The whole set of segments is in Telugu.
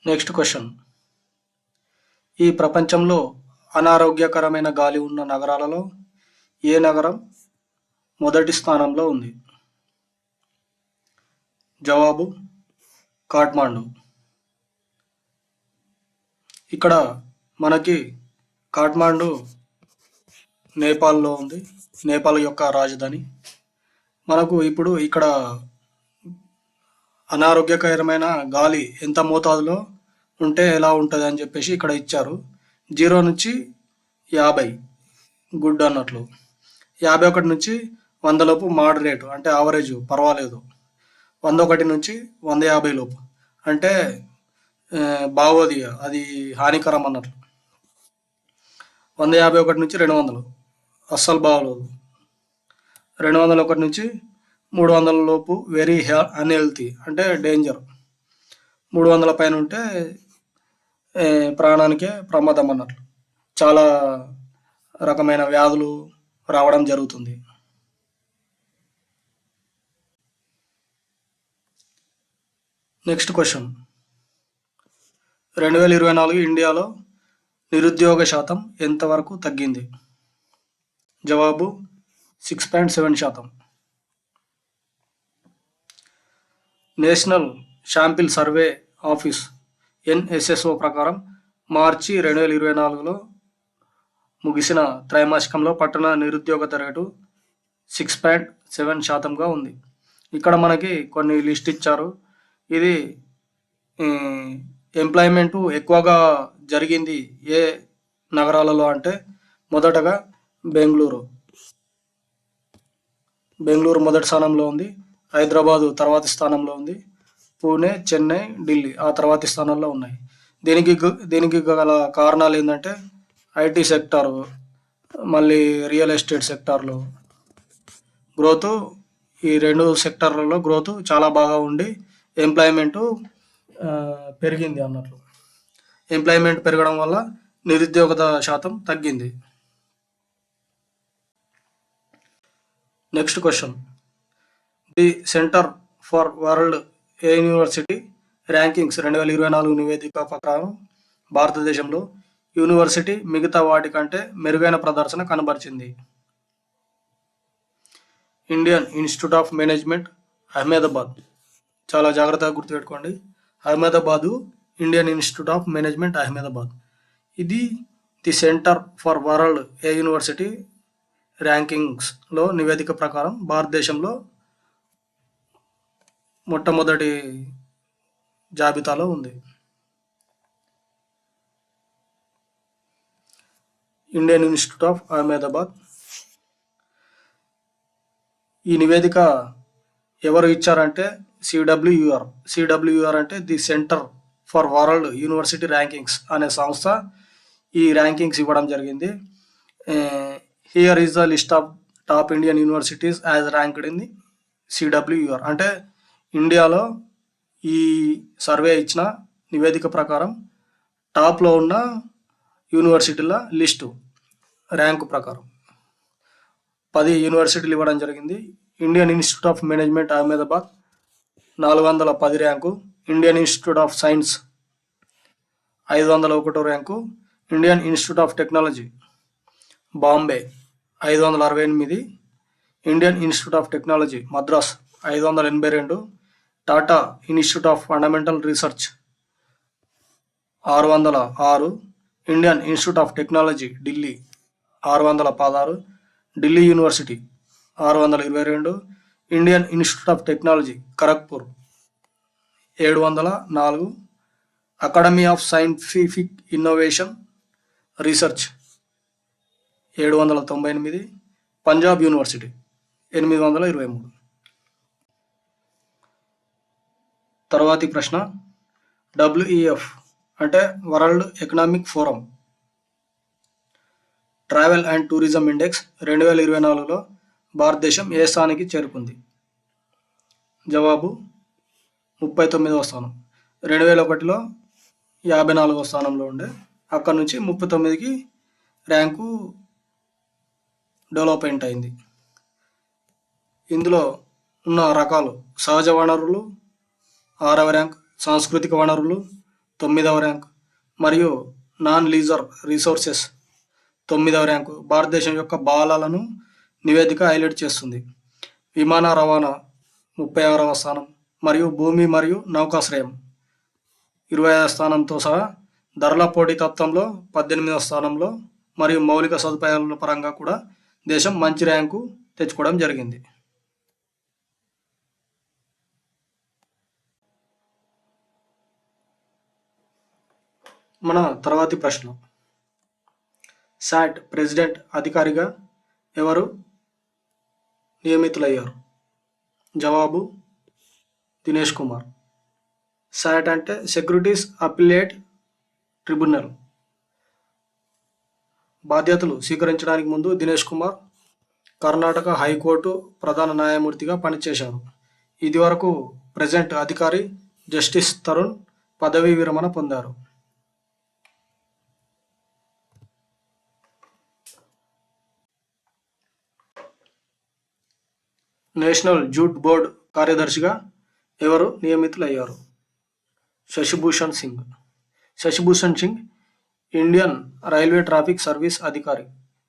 Next question. ఈ ప్రపంచంలో అనారోగ్యకరమైన గాలి ఉన్న నగరాలలో ఏ నగరం మొదటి స్థానంలో ఉంది? జవాబు కాఠ్మాండు. ఇక్కడ మనకి కాఠ్మాండు నేపాల్లో ఉంది. నేపాల్ యొక్క రాజధాని. మనకు ఇప్పుడు ఇక్కడ అనారోగ్యకరమైన గాలి ఎంత మోతాదులో ఉంటే ఎలా ఉంటుంది అని చెప్పేసి ఇక్కడ ఇచ్చారు. 0 నుంచి 50 గుడ్ అన్నట్లు, 51 నుంచి 100 లోపు మోడరేట్ అంటే యావరేజ్ పర్వాలేదు, 101 నుంచి 150 లోపు అంటే బాగోది, అది హానికరం అన్నట్లు, 151 నుంచి 200 అస్సలు బాగోలేదు, 201 నుంచి 300 లోపు వెరీ అన్హెల్తీ అంటే డేంజర్, 300 పైన ఉంటే ప్రాణానికే ప్రమాదం అన్నట్లు, చాలా రకమైన వ్యాధులు రావడం జరుగుతుంది. Next question. 2024 ఇండియాలో నిరుద్యోగ శాతం ఎంతవరకు తగ్గింది? జవాబు 6.7%. National sample survey office NSSO ప్రకారం మార్చి 2024లో ముగిసిన త్రైమాసికంలో పట్టణ నిరుద్యోగత రేటు 6.7%గా ఉంది. ఇక్కడ మనకి కొన్ని లిస్ట్ ఇచ్చారు. ఇది ఎంప్లాయ్మెంటు ఎక్కువగా జరిగింది ఏ నగరాలలో అంటే మొదటగా బెంగళూరు మొదటి స్థానంలో ఉంది, హైదరాబాదు తర్వాతి స్థానంలో ఉంది, పూణే, చెన్నై, ఢిల్లీ ఆ తర్వాతి స్థానంలో ఉన్నాయి. దీనికి గల కారణాలు ఏంటంటే IT సెక్టారు, మళ్ళీ రియల్ ఎస్టేట్ సెక్టార్లో గ్రోత్, ఈ 2 సెక్టార్లలో గ్రోత్ చాలా బాగా ఉండి ఎంప్లాయ్మెంటు పెరిగింది అన్నట్లు. ఎంప్లాయ్మెంట్ పెరగడం వల్ల నిరుద్యోగత శాతం తగ్గింది. Next question. The Centre for World University rankings 2024 నివేదిక ప్రకారం భారతదేశంలో యూనివర్సిటీ మిగతా వాటి కంటే మెరుగైన ప్రదర్శన కనబరిచింది. Indian Institute of Management Ahmedabad, చాలా జాగ్రత్తగా గుర్తుపెట్టుకోండి, Ahmedabad Indian Institute of Management Ahmedabad. ఇది the Centre for World University ర్యాంకింగ్స్లో నివేదిక ప్రకారం భారతదేశంలో మొట్టమొదటి జాబితాలో ఉంది. Indian Institute of Ahmedabad. ఈ నివేదిక ఎవరు ఇచ్చారంటే సిడబ్ల్యూఆర్ అంటే the Centre for World University Rankings అనే సంస్థ ఈ ర్యాంకింగ్స్ ఇవ్వడం జరిగింది. Here is the list of top Indian universities as ranked in the CWR అంటే ఇండియాలో ఈ సర్వే ఇచ్చిన నివేదిక ప్రకారం టాప్లో ఉన్న యూనివర్సిటీల లిస్టు ర్యాంకు ప్రకారం 10 యూనివర్సిటీలు ఇవ్వడం జరిగింది. Indian Institute of Management Ahmedabad 410 rank, Indian Institute of science 501 rank, Indian Institute of technology Bombay 568, Indian Institute of technology Madras 582, Tata institute of fundamental research 606, Indian Institute of technology Delhi 616, Delhi university 622, Indian Institute of technology Kharagpur 704, academy of scientific innovation research 798, Punjab university 823. తర్వాతి ప్రశ్న. WEF అంటే world economic forum travel and tourism index 2024లో భారతదేశం ఏ స్థానానికి చేరుకుంది? జవాబు 39వ స్థానం. 2001లో 54వ స్థానంలో ఉండే, అక్కడ నుంచి 39కి ర్యాంకు డెవలప్మెంట్ అయింది. ఇందులో ఉన్న రకాలు: సహజ వనరులు 6వ ర్యాంక్, సాంస్కృతిక వనరులు 9వ ర్యాంక్ మరియు నాన్ లీజర్ రిసోర్సెస్ 9వ ర్యాంకు. భారతదేశం యొక్క బాలలను నివేదిక హైలైట్ చేస్తుంది. విమాన రవాణా 36వ స్థానం మరియు భూమి మరియు నౌకాశ్రయం 25వ స్థానంతో సహా ధరల పోటీతత్వంలో 18వ స్థానంలో మరియు మౌలిక సదుపాయాల పరంగా కూడా దేశం మంచి ర్యాంకు తెచ్చుకోవడం జరిగింది. మన తర్వాతి ప్రశ్న, శాట్ ప్రెసిడెంట్ అధికారిగా ఎవరు నియమితులయ్యారు? జవాబు దినేష్ కుమార్. శాట్ అంటే సెక్యూరిటీస్ అపిలేట్ ట్రిబ్యునల్. బాధ్యతలు స్వీకరించడానికి ముందు దినేష్ కుమార్ కర్ణాటక హైకోర్టు ప్రధాన న్యాయమూర్తిగా పనిచేశారు. ఇదివరకు ప్రెసిడెంట్ అధికారి జస్టిస్ తరుణ్ పదవీ విరమణ పొందారు. నేషనల్ జూట్ బోర్డ్ కార్యదర్శిగా ఎవరు నియమితులయ్యారు? Shashibhushan Singh. Shashibhushan Singh Indian railway traffic service అధికారి.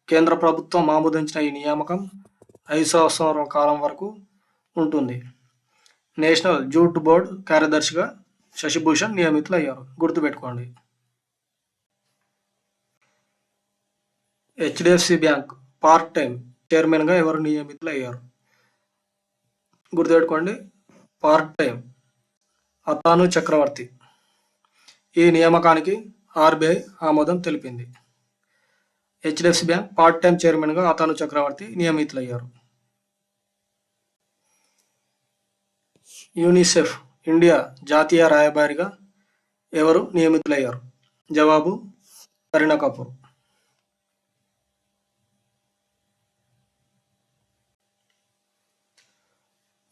కేంద్ర ప్రభుత్వం ఆమోదించిన ఈ నియామకం 5 సంవత్సరాల కాలం వరకు ఉంటుంది. నేషనల్ జూట్ బోర్డ్ కార్యదర్శిగా శశిభూషణ్ నియమితులయ్యారు. గుర్తుపెట్టుకోండి. హెచ్డిఎఫ్సి బ్యాంక్ పార్ట్ టైం చైర్మన్గా ఎవరు నియమితులయ్యారు? గుర్తుపెట్టుకోండి, పార్ట్ టైం అతాను చక్రవర్తి. ఈ నియామకానికి ఆర్బీఐ ఆమోదం తెలిపింది. హెచ్డిఎఫ్సి బ్యాంక్ పార్ట్ టైం చైర్మన్గా అతాను చక్రవర్తి నియమితులయ్యారు. యూనిసెఫ్ ఇండియా జాతీయ రాయబారిగా ఎవరు నియమితులయ్యారు? జవాబు కరీనా కపూర్.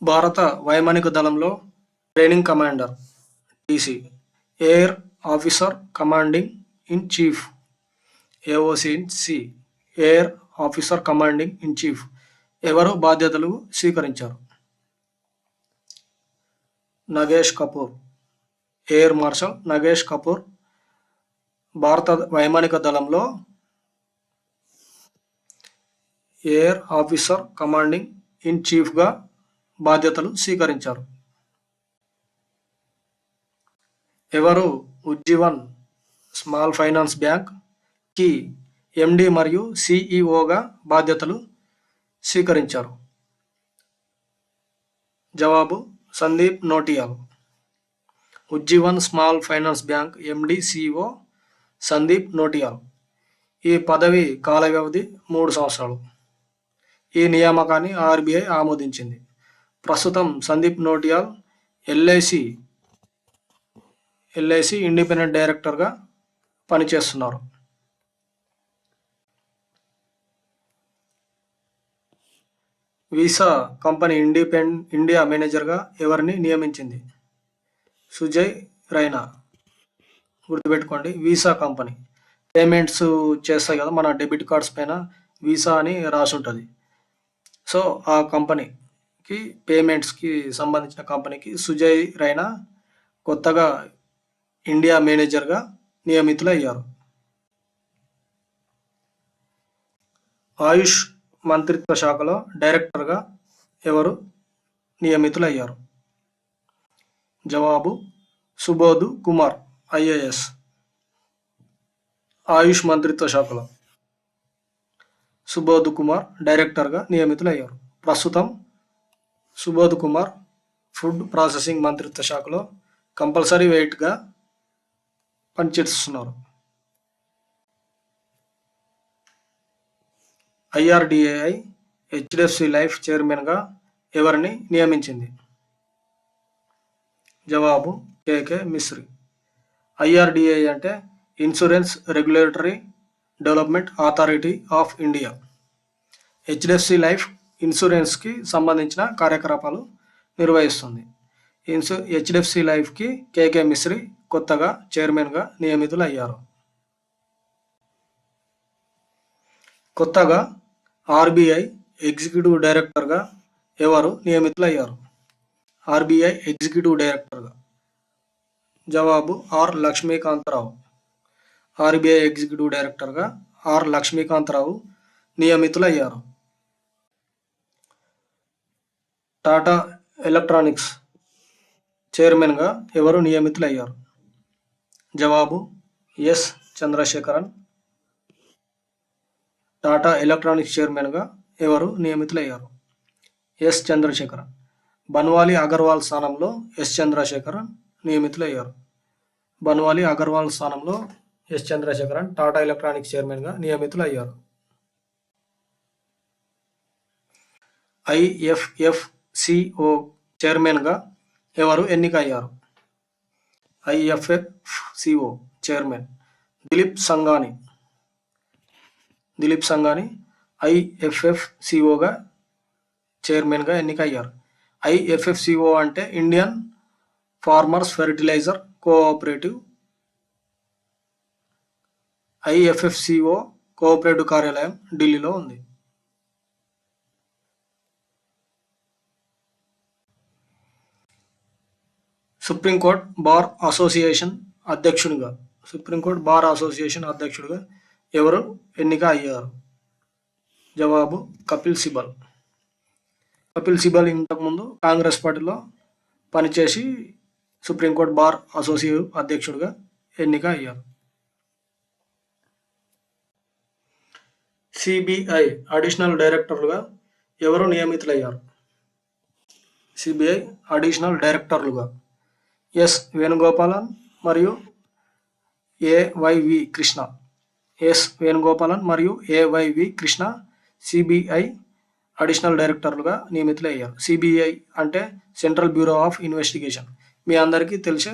భారత వైమానిక దళంలో training commander TC, air officer commanding in chief AOCC, air officer commanding in chief ఎవరు బాధ్యతలు స్వీకరించారు? నగేష్ కపూర్. ఎయిర్ మార్షల్ నగేష్ కపూర్ భారత వైమానిక దళంలో ఎయిర్ ఆఫీసర్ కమాండింగ్ ఇన్ చీఫ్గా బాధ్యతలు స్వీకరించారు. ఎవరు ఉజ్జీవన్ స్మాల్ ఫైనాన్స్ బ్యాంక్కి ఎండి మరియు సిఈఓగా బాధ్యతలు స్వీకరించారు? జవాబు Sandeep Notiyal. Ujjivan small finance bank MD CEO Sandeep Notiyal. ఈ పదవి కాల వ్యవధి 3 సంవత్సరాలు. ఈ నియామకాన్ని ఆర్బీఐ ఆమోదించింది. ప్రస్తుతం సందీప్ నోటియాల్ ఎల్ఐసి ఇండిపెండెంట్ డైరెక్టర్గా పనిచేస్తున్నారు. వీసా కంపెనీ ఇండియా మేనేజర్గా ఎవరిని నియమించింది? సుజయ్ రైనా. గుర్తుపెట్టుకోండి, వీసా కంపెనీ పేమెంట్స్ చేస్తాయి కదా మన డెబిట్ కార్డ్స్ పైన వీసా అని రాసి ఉంటుంది. సో ఆ కంపెనీకి పేమెంట్స్కి సంబంధించిన కంపెనీకి సుజయ్ రైనా కొత్తగా ఇండియా మేనేజర్గా నియమితులయ్యారు. ఆయుష్ మంత్రిత్వ శాఖలో డైరెక్టర్గా ఎవరు నియమితులయ్యారు? జవాబు సుబోధ్ కుమార్ ఐఏఎస్. ఆయుష్ మంత్రిత్వ శాఖలో సుబోధ్ కుమార్ డైరెక్టర్గా నియమితులయ్యారు. ప్రస్తుతం సుబోధ్ కుమార్ ఫుడ్ ప్రాసెసింగ్ మంత్రిత్వ శాఖలో కంపల్సరీ వెయిట్గా పనిచేస్తున్నారు. ఐఆర్డిఏఐ హెచ్డిఎఫ్సి లైఫ్ చైర్మన్గా ఎవరిని నియమించింది? జవాబు కేకే మిశ్రీ. ఐఆర్డిఏఐ అంటే Insurance Regulatory Development Authority of India. HDFC life ఇన్సూరెన్స్కి సంబంధించిన కార్యకలాపాలు నిర్వహిస్తుంది. హెచ్డిఎఫ్సి లైఫ్కి కేకే మిశ్రీ కొత్తగా చైర్మన్గా నియమితులయ్యారు. కొత్తగా ఆర్బీఐ ఎగ్జిక్యూటివ్ డైరెక్టర్గా ఎవరు నియమితులయ్యారు? ఆర్బీఐ ఎగ్జిక్యూటివ్ డైరెక్టర్గా జవాబు ఆర్ లక్ష్మీకాంతరావు. ఆర్బీఐ ఎగ్జిక్యూటివ్ డైరెక్టర్గా ఆర్ లక్ష్మీకాంతరావు నియమితులయ్యారు. టాటా ఎలక్ట్రానిక్స్ చైర్మన్గా ఎవరు నియమితులయ్యారు? జవాబు ఎస్ చంద్రశేఖరన్. టాటా ఎలక్ట్రానిక్స్ చైర్మన్గా ఎవరు నియమితులయ్యారు? ఎస్ చంద్రశేఖరన్. బన్వాలి అగర్వాల్ స్థానంలో ఎస్ చంద్రశేఖరన్ నియమితులయ్యారు. బన్వాలి అగర్వాల్ స్థానంలో ఎస్ చంద్రశేఖరన్ టాటా ఎలక్ట్రానిక్స్ చైర్మన్గా నియమితులయ్యారు. ఐఎఫ్ఎఫ్సిఓ చైర్మన్గా ఎవరు ఎన్నికయ్యారు? ఐఎఫ్ఎఫ్సిఓ చైర్మన్ దిలీప్ సంఘాని. దిలీప్ సంఘాని ఐఎఫ్ఎఫ్సిఓగా చైర్మన్గా ఎన్నికయ్యారు. ఐఎఫ్ఎఫ్సిఓ అంటే Indian farmers fertiliser cooperative. IFFCO cooperative కార్యాలయం ఢిల్లీలో ఉంది. సుప్రీంకోర్టు బార్ అసోసియేషన్ అధ్యక్షుడిగా సుప్రీంకోర్టు బార్ అసోసియేషన్ అధ్యక్షుడిగా ఎవరు ఎన్నిక అయ్యారు? జవాబు కపిల్ సిబల్. కపిల్ సిబల్ ఇంతకుముందు కాంగ్రెస్ పార్టీలో పనిచేసి సుప్రీంకోర్టు బార్ అసోసియేషన్ అధ్యక్షుడిగా ఎన్నిక అయ్యారు. సిబిఐ అడిషనల్ డైరెక్టర్లుగా ఎవరు నియమితులయ్యారు? సిబిఐ అడిషనల్ డైరెక్టర్లుగా ఎస్ వేణుగోపాలన్ మరియు ఏవైవి కృష్ణ. ఎస్ వేణుగోపాలన్ మరియు ఏవైవి కృష్ణ సిబిఐ అడిషనల్ డైరెక్టర్లుగా నియమితులయ్యారు. సిబిఐ అంటే సెంట్రల్ బ్యూరో ఆఫ్ ఇన్వెస్టిగేషన్. మీ అందరికీ తెలిసే,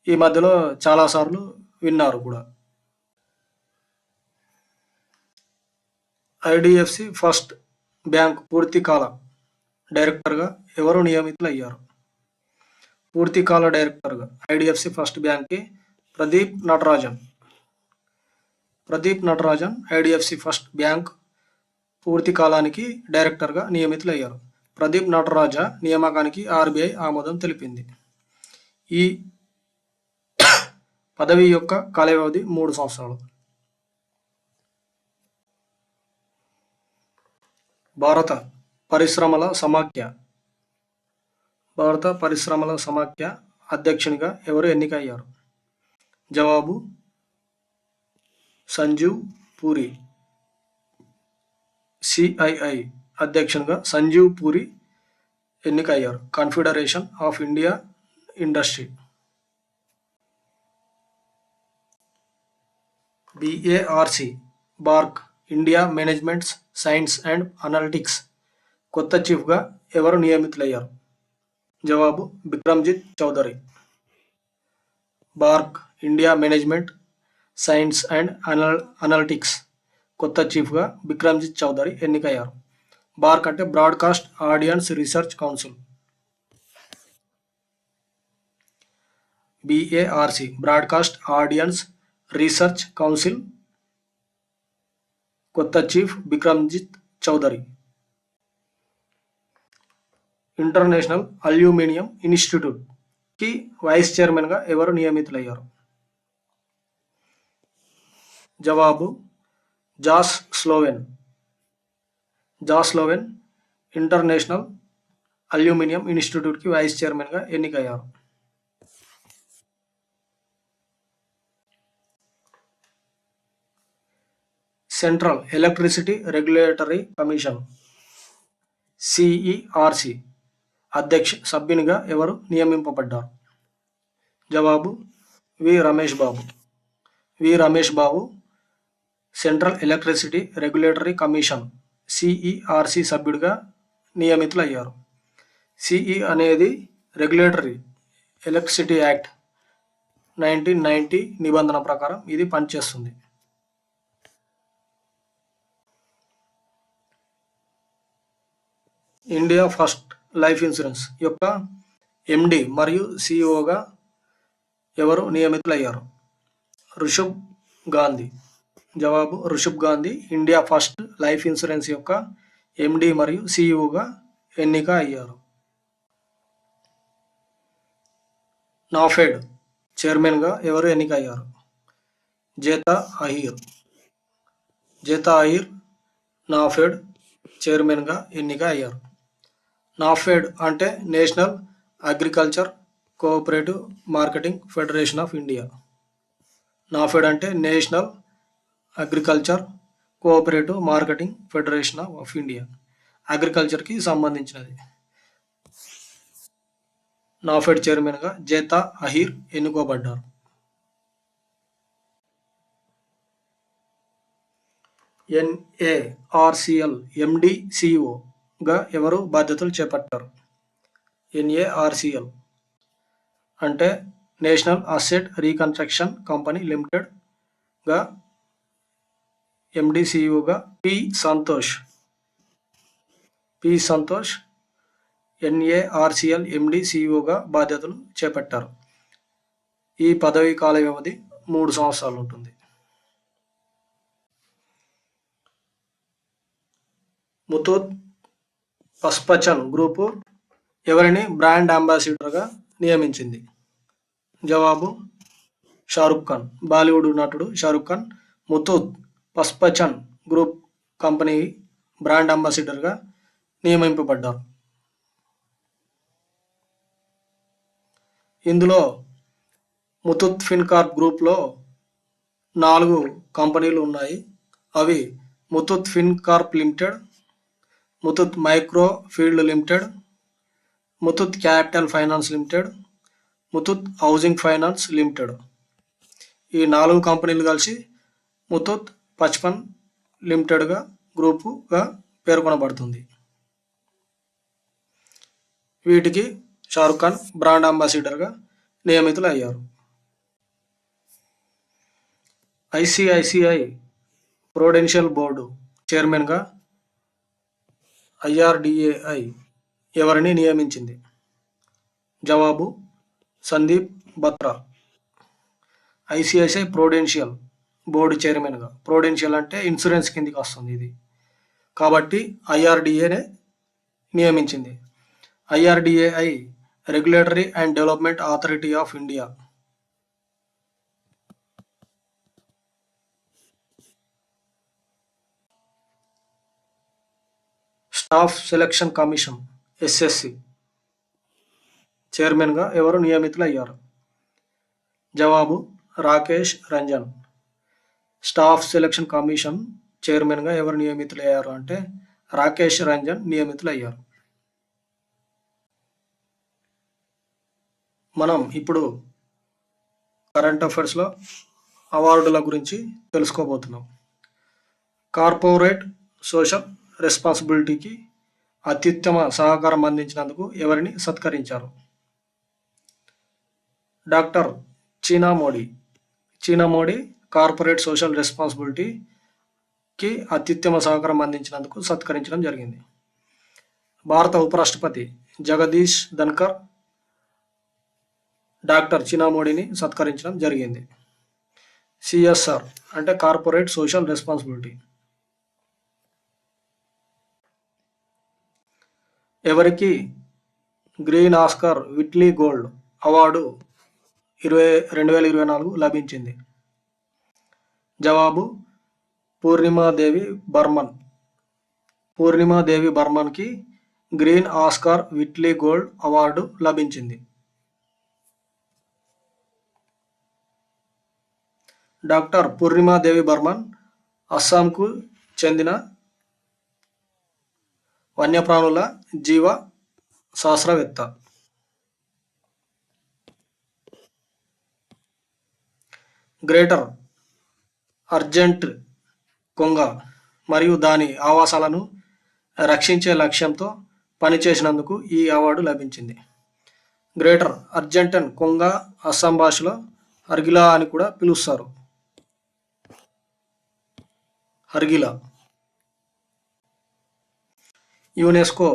ఈ మధ్యలో చాలాసార్లు విన్నారు కూడా. ఐడిఎఫ్సి ఫస్ట్ బ్యాంక్ పూర్తికాల డైరెక్టర్గా ఎవరు నియమితులయ్యారు? పూర్తికాల డైరెక్టర్గా ఐడిఎఫ్సి ఫస్ట్ బ్యాంక్కి Pradeep Natarajan. Pradeep Natarajan IDFC first bank పూర్తి కాలానికి డైరెక్టర్గా నియమితులయ్యారు. ప్రదీప్ నటరాజ నియామకానికి ఆర్బీఐ ఆమోదం తెలిపింది. ఈ పదవి యొక్క కాల వ్యవధి 3 సంవత్సరాలు. భారత పరిశ్రమల సమాఖ్య భారత పరిశ్రమల సమాఖ్య అధ్యక్షునిగా ఎవరు ఎన్నికయ్యారు? జవాబు సంజీవ్ పూరి. సిఐఐ అధ్యక్షునిగా సంజీవ్ పూరి ఎన్నికయ్యారు. Confederation of India Industry. BARC BARC India managements science and analytics కొత్త చీఫ్గా ఎవరు నియమితులయ్యారు? జవాబు Bikramjit Chaudhary. BARC India management science and analytics కొత్త చీఫ్గా బిక్రమ్జిత్ చౌదరి ఎన్నికయ్యారు. బార్క్ అంటే Broadcast Audience Research Council. BARC Broadcast Audience Research Council కొత్త chief Bikramjit Chaudhary. International Aluminium ఇన్స్టిట్యూట్కి వైస్ చైర్మన్గా ఎవరు నియమితులయ్యారు? జవాబు Jos Sloven. Jos Sloven International Aluminium ఇన్స్టిట్యూట్కి వైస్ చైర్మన్గా ఎన్నికయ్యారు. Central Electricity Regulatory commission CERC సభ్యునిగా ఎవరు నియమింపబడ్డారు? జవాబు వి రమేష్ బాబు. వి Ramesh Babu central Electricity Regulatory commission CERC సభ్యుడిగా నియమితులయ్యారు. సిఈ అనేది రెగ్యులేటరీ ఎలక్ట్రిసిటీ యాక్ట్ 1990 నిబంధన ప్రకారం ఇది పనిచేస్తుంది. ఇండియా ఫస్ట్ లైఫ్ ఇన్సూరెన్స్ యొక్క ఎండి మరియు సిఇఓగా ఎవరు నియమితులయ్యారు? రుషభ్ గాంధీ. జవాబు Rushabh Gandhi India First Life Insurance యొక్క ఎండి మరియు సిఇఓగా ఎన్నిక అయ్యారు. నాఫెడ్ చైర్మన్గా ఎవరు ఎన్నికయ్యారు? జేతా అహీర్. జేతా అహీర్ నాఫెడ్ చైర్మన్గా ఎన్నిక అయ్యారు. నాఫెడ్ అంటే National Agriculture Cooperative Marketing Federation of India. NAFED అంటే National Agriculture Cooperative Marketing Federation of India. అగ్రికల్చర్కి సంబంధించినది. నాఫెడ్ చైర్మన్గా జేతా అహీర్ ఎన్నుకోబడ్డారు. ఎన్ఏఆర్సిఎల్ ఎండి సిఇఓగా ఎవరు బాధ్యతలు చేపట్టారు? ఎన్ఏఆర్సిఎల్ అంటే నేషనల్ అసెట్ రీకన్స్ట్రక్షన్ కంపెనీ లిమిటెడ్గా ఎండి సిఇఓగా పి సంతోష్ ఎన్ఏఆర్సిఎల్ ఎండి సిఇఓగా బాధ్యతలు చేపట్టారు. ఈ పదవీ కాల వ్యవధి 3 సంవత్సరాలు ఉంటుంది. ముతూట్ పస్పచన్ గ్రూపు ఎవరిని బ్రాండ్ అంబాసిడర్గా నియమించింది? జవాబు షారుఖ్ ఖాన్. బాలీవుడ్ నటుడు Shahrukh Khan Muthoot Pappachan group company brand అంబాసిడర్గా నియమింపబడ్డారు. ఇందులో ముతూట్ ఫిన్కార్ప్ గ్రూప్లో 4 కంపెనీలు ఉన్నాయి. అవి Muthoot Fincorp limited, Muthoot micro field limited, Muthoot capital finance limited, Muthoot housing finance limited. ఈ 4 కంపెనీలు కలిసి ముతూట్ పచ్పన్ లిమిటెడ్గా గ్రూపుగా పేర్కొనబడుతుంది. వీటికి షారుఖ్ ఖాన్ బ్రాండ్ అంబాసిడర్గా నియమితులయ్యారు. ఐసిఐసిఐ ప్రుడెన్షియల్ బోర్డు చైర్మన్గా ఐఆర్డిఏఐ ఎవరిని నియమించింది? జవాబు Sandeep Batra. ICICI Prudential board చైర్మన్గా, ప్రుడెన్షియల్ అంటే ఇన్సూరెన్స్ కిందికి వస్తుంది ఇది, కాబట్టి ఐఆర్డిఏనే నియమించింది. IRDAI regulatory and development Authority of India. Staff selection commission SSC చైర్మన్గా ఎవరు నియమితులయ్యారు? జవాబు Rakesh Ranjan. Staff selection commission చైర్మన్గా ఎవరు నియమితులయ్యారు అంటే రాకేష్ రంజన్ నియమితులయ్యారు. మనం ఇప్పుడు కరెంట్ అఫైర్స్లో అవార్డుల గురించి తెలుసుకోబోతున్నాం. కార్పొరేట్ సోషల్ రెస్పాన్సిబిలిటీకి అత్యుత్తమ సహకారం అందించినందుకు ఎవరిని సత్కరించారు? డాక్టర్ చీనా మోడీ కార్పొరేట్ సోషల్ రెస్పాన్సిబిలిటీకి అత్యుత్తమ సహకారం అందించినందుకు సత్కరించడం జరిగింది. భారత ఉపరాష్ట్రపతి జగదీష్ ధన్కర్ డాక్టర్ చీనా మోడీని సత్కరించడం జరిగింది. సిఎస్ఆర్ అంటే కార్పొరేట్ సోషల్ రెస్పాన్సిబిలిటీ. ఎవరికి green Oscar Whitley gold award 2024 లభించింది? జవాబు పూర్ణిమాదేవి బర్మన్కి green Oscar Whitley gold award లభించింది. డాక్టర్ పూర్ణిమాదేవి బర్మన్ అస్సాంకు చెందిన వన్యప్రాణుల జీవ శాస్త్రవేత్త. గ్రేటర్ అర్జెంట్ కొంగ మరియు దాని ఆవాసాలను రక్షించే లక్ష్యంతో పనిచేసినందుకు ఈ అవార్డు లభించింది. గ్రేటర్ అర్జెంటన్ కొంగ అస్సాం భాషలో హర్గిలా అని కూడా పిలుస్తారు. హర్గిలా. యునెస్కో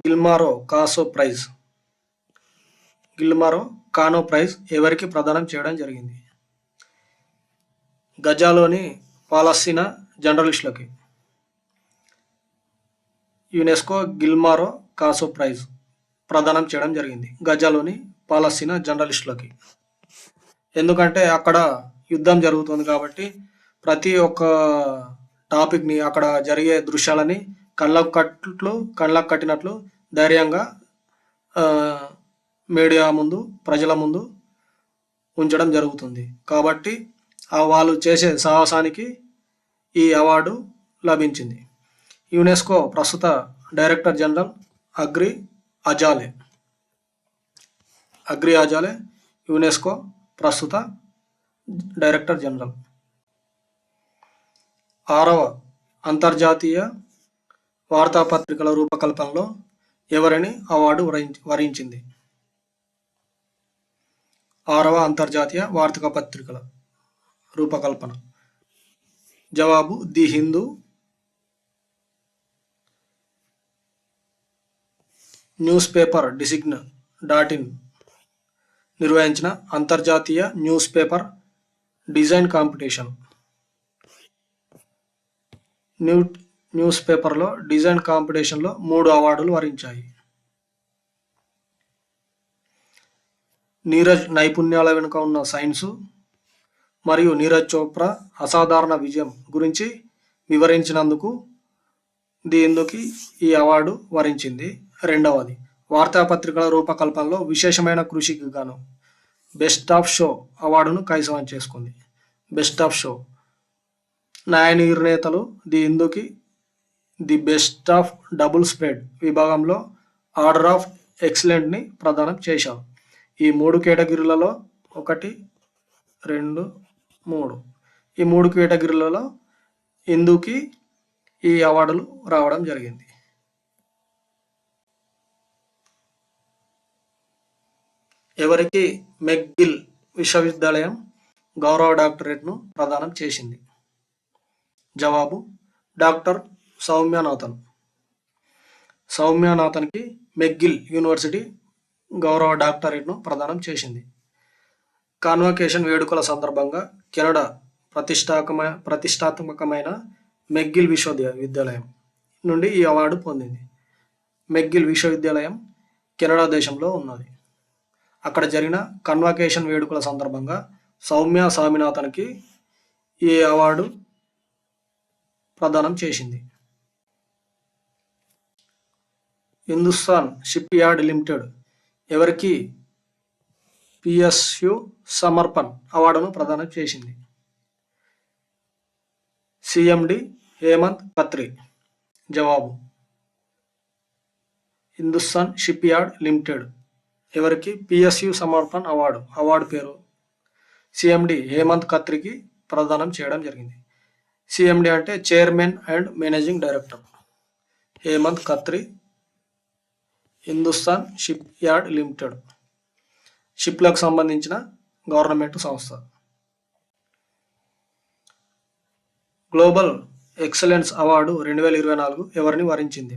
గిల్మారో కానో ప్రైజ్ ఎవరికి ప్రదానం చేయడం జరిగింది? గజాలోని పాలస్తీనా జర్నలిస్టులకి యునెస్కో గిల్మారో కాసో ప్రైజ్ ప్రదానం చేయడం జరిగింది. గజాలోని పాలస్తీనా జర్నలిస్టులకి. ఎందుకంటే అక్కడ యుద్ధం జరుగుతుంది కాబట్టి ప్రతి ఒక్క టాపిక్ని, అక్కడ జరిగే దృశ్యాలని కళ్ళకు కట్టినట్లు ధైర్యంగా మీడియా ముందు, ప్రజల ముందు ఉంచడం జరుగుతుంది. కాబట్టి వాళ్ళు చేసే సాహసానికి ఈ అవార్డు లభించింది. యునెస్కో ప్రస్తుత డైరెక్టర్ జనరల్ అగ్రి అజాలే యునెస్కో ప్రస్తుత డైరెక్టర్ జనరల్. 6వ అంతర్జాతీయ వార్తాపత్రికల రూపకల్పనలో ఎవరిని అవార్డు వరించింది? 6వ అంతర్జాతీయ వార్తాపత్రికల రూపకల్పన. జవాబు ది హిందూ. న్యూస్ పేపర్ డిసిగ్న్.in నిర్వహించిన అంతర్జాతీయ news paper design competition. News పేపర్లో డిజైన్ కాంపిటీషన్లో 3 అవార్డులు వరించాయి. నీరజ్ నైపుణ్యాల వెనుక ఉన్న సైన్సు మరియు నీరజ్ చోప్రా అసాధారణ విజయం గురించి వివరించినందుకు దీనికి ఈ అవార్డు వరించింది. 2వది వార్తాపత్రికల రూపకల్పనలో విశేషమైన కృషికి గాను బెస్ట్ ఆఫ్ షో అవార్డును కైవసం చేసుకుంది. Best of show. న్యాయ నిర్ణేతలు ఇందుకి the best of double spread విభాగంలో ఆర్డర్ ఆఫ్ ఎక్సలెంట్ని ప్రదానం చేశారు. ఈ 3 కేటగిరీలలో 1, 2, 3 ఈ 3 కేటగిరీలలో ఇందుకి ఈ అవార్డులు రావడం జరిగింది. ఎవరికి మెక్గిల్ విశ్వవిద్యాలయం గౌరవ డాక్టరేట్ను ప్రదానం చేసింది? జవాబు డాక్టర్ సౌమ్యనాథన్కి మెక్గిల్ యూనివర్సిటీ గౌరవ డాక్టరేట్ను ప్రదానం చేసింది. కాన్వకేషన్ వేడుకల సందర్భంగా కెనడా ప్రతిష్టాత్మకమైన మెక్గిల్ విశ్వవిద్యాలయం నుండి ఈ అవార్డు పొందింది. మెక్గిల్ విశ్వవిద్యాలయం కెనడా దేశంలో ఉన్నది. అక్కడ జరిగిన కన్వకేషన్ వేడుకల సందర్భంగా స్వామినాథన్కి ఈ అవార్డు ప్రదానం చేసింది. హిందుస్థాన్ షిప్ యార్డ్ లిమిటెడ్ ఎవరికి పిఎస్యు సమర్పణ్ అవార్డును ప్రదానం చేసింది? సిఎండి హేమంత్ ఖత్రి. జవాబు హిందుస్థాన్ షిప్ యార్డ్ లిమిటెడ్ ఎవరికి పిఎస్యు సమర్పణ్ అవార్డు పేరు సిఎండి హేమంత్ ఖత్రికి ప్రదానం చేయడం జరిగింది. సిఎండి అంటే chairman and managing director. Hemant Khatri Hindustan shipyard limited షిప్లకు సంబంధించిన గవర్నమెంట్ సంస్థ. గ్లోబల్ ఎక్సలెన్స్ అవార్డు 2024 ఎవరిని వరించింది?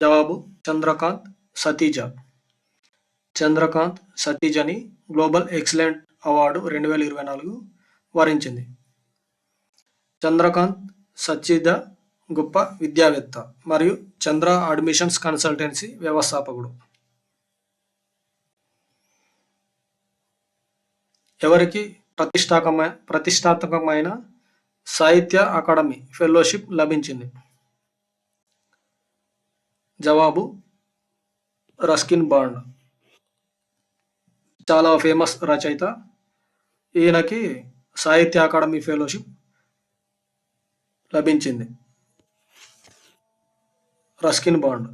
జవాబు చంద్రకాంత్ సతీజని గ్లోబల్ ఎక్సలెంట్ అవార్డు 2024 వరించింది. చంద్రకాంత్ సతీజ గొప్ప విద్యావేత్త మరియు చంద్ర అడ్మిషన్స్ కన్సల్టెన్సీ వ్యవస్థాపకుడు. ఎవరికి ప్రతిష్టాత్మకమైన సాహిత్య అకాడమీ ఫెలోషిప్ లభించింది? జవాబు రస్కిన్ బాండ్. చాలా ఫేమస్ రచయిత. ఈయనకి సాహిత్య అకాడమీ ఫెలోషిప్ లభించింది. Ruskin bond.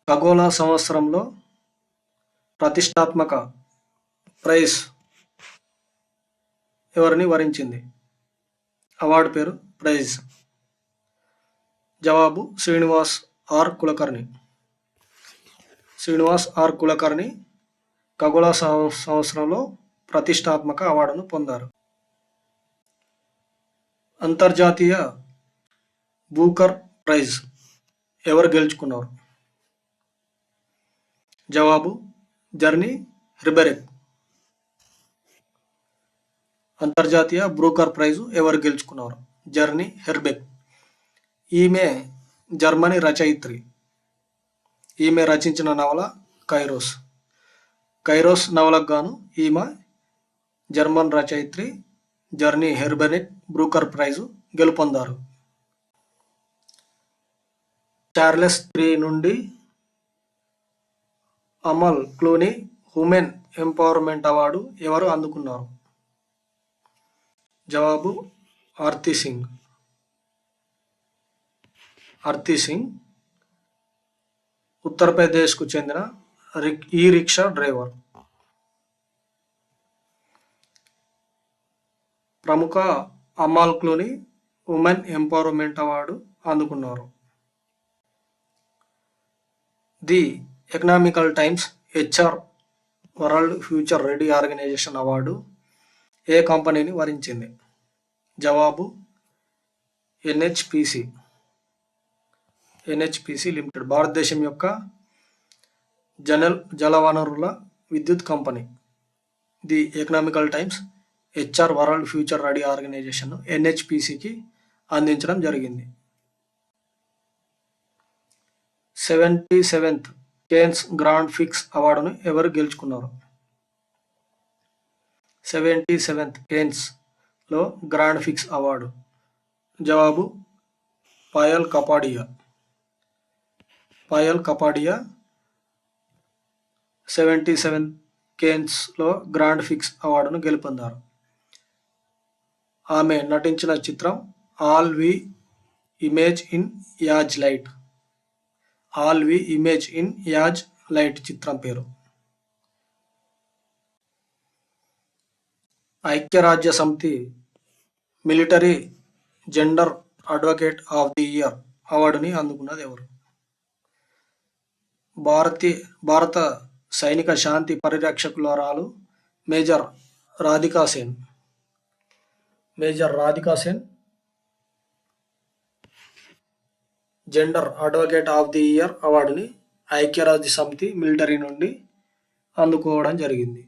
ఖగోళ సంవత్సరంలో ప్రతిష్టాత్మక ప్రైజ్ ఎవరిని వరించింది? అవార్డు పేరు ప్రైజ్. జవాబు శ్రీనివాస్ ఆర్ కులకర్ణి ఖగోళ సంవత్సరంలో ప్రతిష్టాత్మక అవార్డును పొందారు. అంతర్జాతీయ బూకర్ ప్రైజ్ ఎవరు గెలుచుకున్నారు? జవాబు జర్నీ హెర్బెక్. అంతర్జాతీయ బ్రూకర్ ప్రైజు ఎవరు గెలుచుకున్నారు? జర్నీ హెర్బెక్. ఈమె జర్మనీ రచయిత్రి. ఈమె రచించిన నవల కైరోస్. కైరోస్ నవలకు గాను ఈమె జర్మన్ రచయిత్రి జర్నీ హెర్బెనిక్ బ్రూకర్ ప్రైజు గెలుపొందారు. చార్లెస్ III నుండి Amal Clooney women empowerment award ఎవరు అందుకున్నారు? జవాబు ఆర్తి సింగ్. ఆర్తి సింగ్ ఉత్తరప్రదేశ్కు చెందిన ఈ రిక్షా డ్రైవర్. ప్రముఖ Amal Clooney women empowerment award అందుకున్నారు. The Economical Times HR world future ready organisation award ఏ కంపెనీని వరించింది? జవాబు NHPC లిమిటెడ్. భారతదేశం యొక్క జలవనరుల విద్యుత్ company the Economical Times HR world future ready organisation NHPCకి అందించడం జరిగింది. 77th కేన్స్ గ్రాండ్ ఫిక్స్ అవార్డును ఎవరు గెలుచుకున్నారు? 77th కేన్స్లో గ్రాండ్ ఫిక్స్ అవార్డు. జవాబు పాయల్ కపాడియా. 77th కేన్స్లో గ్రాండ్ ఫిక్స్ అవార్డును గెలుపొందారు. ఆమె నటించిన చిత్రం all we imagine as light చిత్రం పేరు. ఐక్యరాజ్య సమితి military gender advocate of the year అవార్డుని అందుకున్నది ఎవరు? భారత సైనిక శాంతి పరిరక్షకురాలు major Radhika Sen gender advocate of the year అవార్డుని ఐక్యరాజ్య సమితి మిలిటరీ నుండి అందుకోవడం జరిగింది.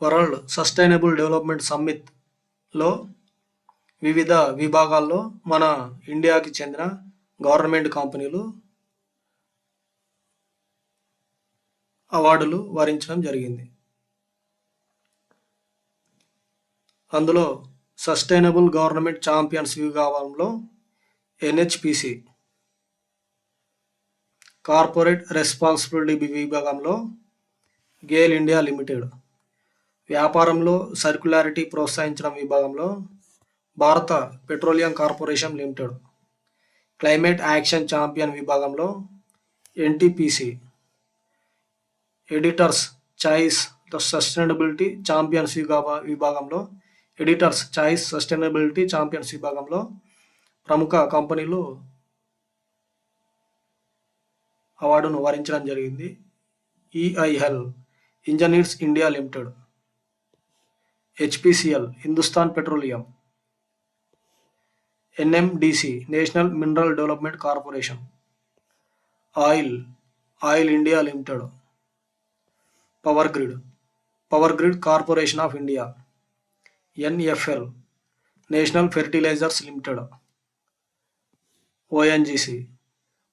వరల్డ్ సస్టైనబుల్ డెవలప్మెంట్ సమ్మిట్లో వివిధ విభాగాల్లో మన ఇండియాకి చెందిన గవర్నమెంట్ కంపెనీలు అవార్డులు వరించడం జరిగింది. అందులో సస్టైనబుల్ గవర్నమెంట్ ఛాంపియన్స్ విభాగంలో NHPC, కార్పొరేట్ రెస్పాన్సిబిలిటీ విభాగంలో గేల్ ఇండియా లిమిటెడ్, వ్యాపారంలో సర్క్యులారిటీ ప్రోత్సహించడం విభాగంలో భారత petroleum corporation limited, climate action champion విభాగంలో NTPC, editors choice sustainability champions విభాగంలో ప్రముఖ కంపెనీలు అవార్డును వరించడం జరిగింది. EIL engineers India limited, HPCL Hindustan petroleum, NMDC national mineral development corporation, oil India limited, power grid corporation of India, NFL national fertilisers limited, ONGC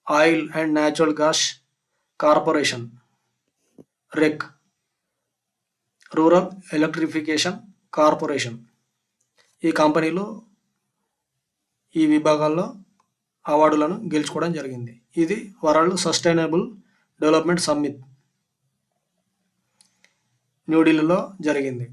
oil and natural gas corporation, REC rural electrification corporation. ఈ కంపెనీలు ఈ విభాగాల్లో అవార్డులను గెలుచుకోవడం జరిగింది. ఇది వరల్డ్ సస్టైనబుల్ డెవలప్మెంట్ సమ్మిట్ న్యూఢిల్లీలో జరిగింది.